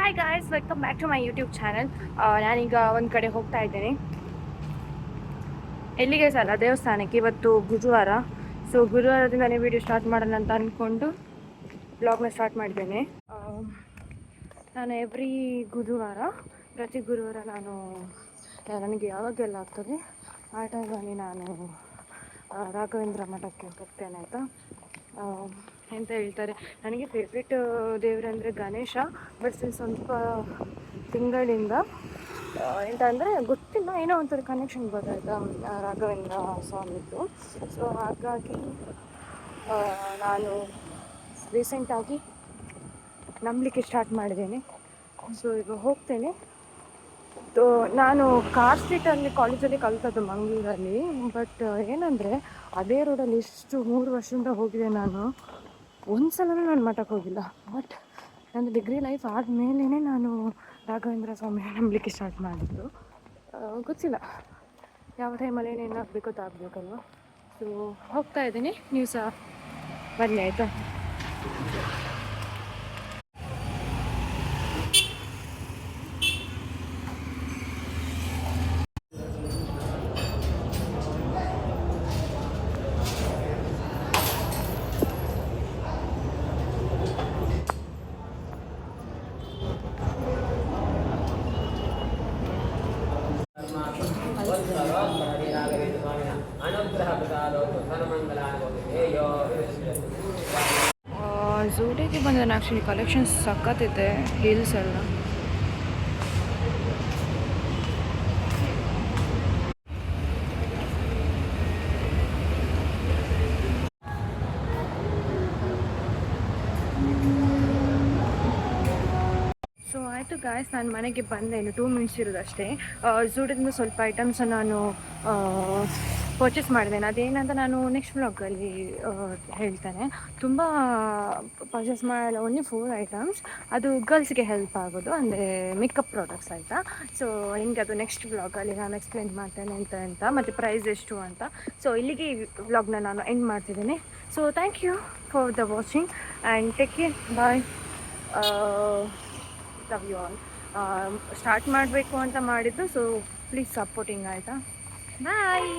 Hi guys, welcome back to my YouTube channel. ನಾನೀಗ ಒಂದು ಕಡೆ ಹೋಗ್ತಾ ಇದ್ದೇನೆ. ಎಲ್ಲಿಗೆ ಸಲ ದೇವಸ್ಥಾನಕ್ಕೆ. ಇವತ್ತು ಗುರುವಾರ, ಸೊ ಗುರುವಾರದಿಂದನೇ ವಿಡಿಯೋ ಸ್ಟಾರ್ಟ್ ಮಾಡೋಣ ಅಂತ ಅಂದ್ಕೊಂಡು ಬ್ಲಾಗ್ನ ಸ್ಟಾರ್ಟ್ ಮಾಡಿದ್ದೇನೆ. ನಾನು ಪ್ರತಿ ಗುರುವಾರ ನನಗೆ ಯಾವಾಗೆಲ್ಲ ಆಗ್ತದೆ ಆ ಟೈಮಲ್ಲಿ ನಾನು ರಾಘವೇಂದ್ರ ಮಠಕ್ಕೆ ಹೋಗ್ತೇನೆ ಆಯಿತಾ. ಎಂತ ಹೇಳ್ತಾರೆ, ನನಗೆ ಫೇವ್ರೆಟ್ ದೇವರಂದರೆ ಗಣೇಶ. ಬಟ್ ಸ್ವಲ್ಪ ತಿಂಗಳಿಂದ ಎಂತ ಅಂದರೆ ಗೊತ್ತಿಲ್ಲ, ಏನೋ ಒಂಥರ ಕನೆಕ್ಷನ್ ಗೊತ್ತಾಯ್ತಾ ರಾಘವೇಂದ್ರ ಸ್ವಾಮಿದು. ಸೊ ಹಾಗಾಗಿ ನಾನು ರೀಸೆಂಟಾಗಿ ನಂಬಲಿಕ್ಕೆ ಸ್ಟಾರ್ಟ್ ಮಾಡಿದ್ದೇನೆ. ಸೊ ಈಗ ಹೋಗ್ತೇನೆ. ನಾನು ಕಾರ್ ಸ್ಟ್ರೀಟಲ್ಲಿ ಕಾಲೇಜಲ್ಲಿ ಕಲಿತದ್ದು ಮಂಗಳೂರಲ್ಲಿ. ಬಟ್ ಏನಂದರೆ ಅದೇ ರೋಡಲ್ಲಿ ಇಷ್ಟು 3 ವರ್ಷದಿಂದ ಹೋಗಿದೆ. ನಾನು ಒಂದು ಸಲನೂ ನಾನು ಮಠಕ್ಕೆ ಹೋಗಿಲ್ಲ. ಬಟ್ ನನ್ನ ಡಿಗ್ರಿ ಲೈಫ್ ಆದಮೇಲೆ ನಾನು ರಾಘವೇಂದ್ರ ಸ್ವಾಮಿ ನಂಬಲಿಕ್ಕೆ ಸ್ಟಾರ್ಟ್ ಮಾಡಿದ್ದು. ಗೊತ್ತಿಲ್ಲ ಯಾವ ಟೈಮಲ್ಲಿ ಏನೇನಾಗಬೇಕು ಗೊತ್ತಾಗಬೇಕಲ್ವ. ಸೊ ಹೋಗ್ತಾ ಇದ್ದೀನಿ, ನೀವು ಸಹ ಬನ್ನಿ ಆಯಿತಾ. ಝೂಟಿಗೆ ಬಂದ ಆ್ಯಕ್ಚುಲಿ ಕಲೆಕ್ಷನ್ಸ್ ಸಖತ್ತಿದೆ, ಹೀಲ್ಸ್ ಎಲ್ಲ. ಸೊ ಆಯಿತು ಗಾಯ್ಸ್, ನಾನು ಮನೆಗೆ ಬಂದೆ. ಇನ್ನು 2 ಮಿನಿಟ್ಸ್ ಇರೋದಷ್ಟೇ. ಝೂಟಿಂದ ಸ್ವಲ್ಪ ಐಟಮ್ಸ್ ನಾನು ಪರ್ಚೇಸ್ ಮಾಡಿದ್ದೇನೆ. ಅದೇನಂತ ನಾನು ನೆಕ್ಸ್ಟ್ ವ್ಲಾಗಲ್ಲಿ ಹೇಳ್ತೇನೆ. ತುಂಬ ಪರ್ಚೇಸ್ ಮಾಡಲ್ಲ, ಓನ್ಲಿ 4 ಐಟಮ್ಸ್. ಅದು ಗರ್ಲ್ಸ್ಗೆ ಹೆಲ್ಪ್ ಆಗೋದು, ಅಂದರೆ ಮೇಕಪ್ ಪ್ರಾಡಕ್ಟ್ಸ್ ಆಯಿತಾ. ಸೊ ನಿಮಗೆ ಅದು ನೆಕ್ಸ್ಟ್ ವ್ಲಾಗಲ್ಲಿ ನಾನು ಎಕ್ಸ್ಪ್ಲೇನ್ ಮಾಡ್ತೇನೆ ಅಂತ ಮತ್ತು ಪ್ರೈಸ್ ಎಷ್ಟು ಅಂತ. ಸೊ ಇಲ್ಲಿಗೆ ಈ ವ್ಲಾಗ್ನ ನಾನು ಎಂಡ್ ಮಾಡ್ತಿದ್ದೇನೆ. So thank you for the watching and take care, bye. Love you all. Start ಮಾಡಬೇಕು ಅಂತ ಮಾಡಿದ್ದು, ಸೊ ಪ್ಲೀಸ್ ಸಪೋರ್ಟಿಂಗ್ ಆಯಿತಾ. ಬಾಯ್.